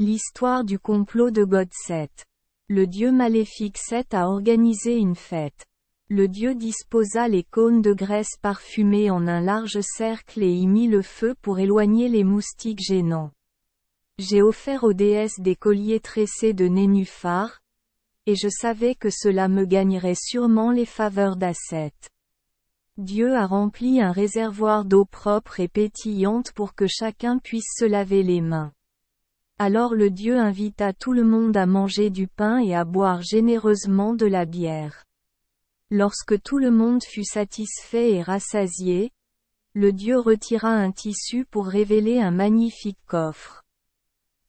L'histoire du complot de God Seth. Le dieu maléfique Seth a organisé une fête. Le dieu disposa les cônes de graisse parfumée en un large cercle et y mit le feu pour éloigner les moustiques gênants. J'ai offert aux déesses des colliers tressés de nénuphars, et je savais que cela me gagnerait sûrement les faveurs d'Asset. Dieu a rempli un réservoir d'eau propre et pétillante pour que chacun puisse se laver les mains. Alors le Dieu invita tout le monde à manger du pain et à boire généreusement de la bière. Lorsque tout le monde fut satisfait et rassasié, le Dieu retira un tissu pour révéler un magnifique coffre.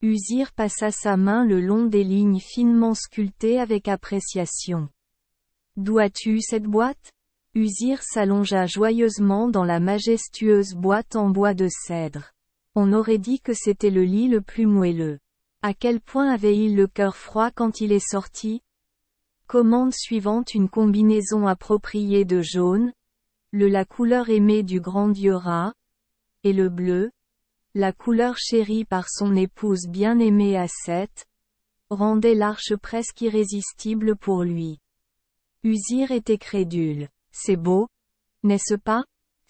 Uzir passa sa main le long des lignes finement sculptées avec appréciation. « D'où as-tu cette boîte ?» Uzir s'allongea joyeusement dans la majestueuse boîte en bois de cèdre. On aurait dit que c'était le lit le plus moelleux. À quel point avait-il le cœur froid quand il est sorti? Commande suivante: une combinaison appropriée de jaune, la couleur aimée du grand dieu Ra, et le bleu, la couleur chérie par son épouse bien-aimée Asset, rendait l'arche presque irrésistible pour lui. Uzir était crédule. « C'est beau, n'est-ce pas ?»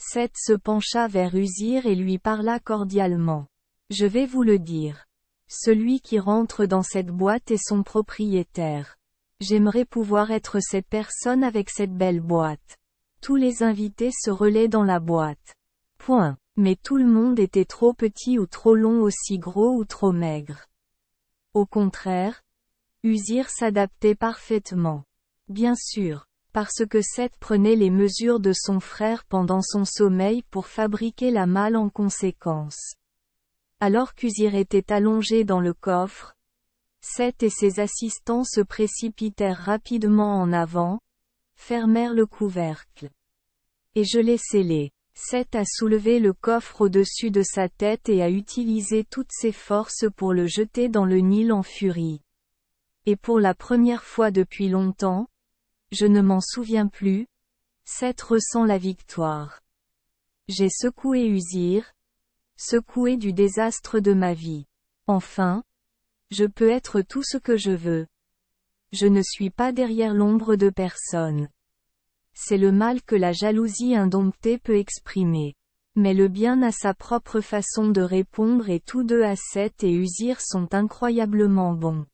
Seth se pencha vers Uzir et lui parla cordialement. « Je vais vous le dire. Celui qui rentre dans cette boîte est son propriétaire. J'aimerais pouvoir être cette personne avec cette belle boîte. » Tous les invités se relaient dans la boîte. Point. Mais tout le monde était trop petit ou trop long, aussi gros ou trop maigre. Au contraire, Uzir s'adaptait parfaitement. Bien sûr. Parce que Seth prenait les mesures de son frère pendant son sommeil pour fabriquer la malle en conséquence. Alors qu'Uzir était allongé dans le coffre, Seth et ses assistants se précipitèrent rapidement en avant, fermèrent le couvercle. Et je l'ai scellé. Seth a soulevé le coffre au-dessus de sa tête et a utilisé toutes ses forces pour le jeter dans le Nil en furie. Et pour la première fois depuis longtemps, je ne m'en souviens plus, Seth ressent la victoire. J'ai secoué Uzir, secoué du désastre de ma vie. Enfin, je peux être tout ce que je veux. Je ne suis pas derrière l'ombre de personne. C'est le mal que la jalousie indomptée peut exprimer. Mais le bien a sa propre façon de répondre et tous deux Asset et Uzir sont incroyablement bons.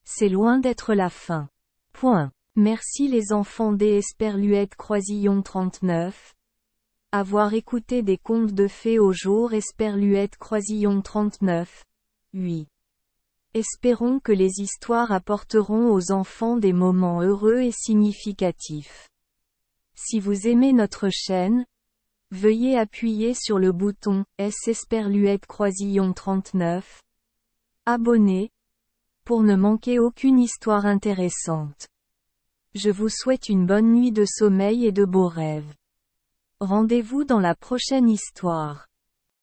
C'est loin d'être la fin. Point. Merci les enfants des Esperluette Croisillon 39. Avoir écouté des contes de fées au jour Esperluette Croisillon 39. Oui. Espérons que les histoires apporteront aux enfants des moments heureux et significatifs. Si vous aimez notre chaîne, veuillez appuyer sur le bouton S Esperluette Croisillon 39. Abonner, pour ne manquer aucune histoire intéressante. Je vous souhaite une bonne nuit de sommeil et de beaux rêves. Rendez-vous dans la prochaine histoire.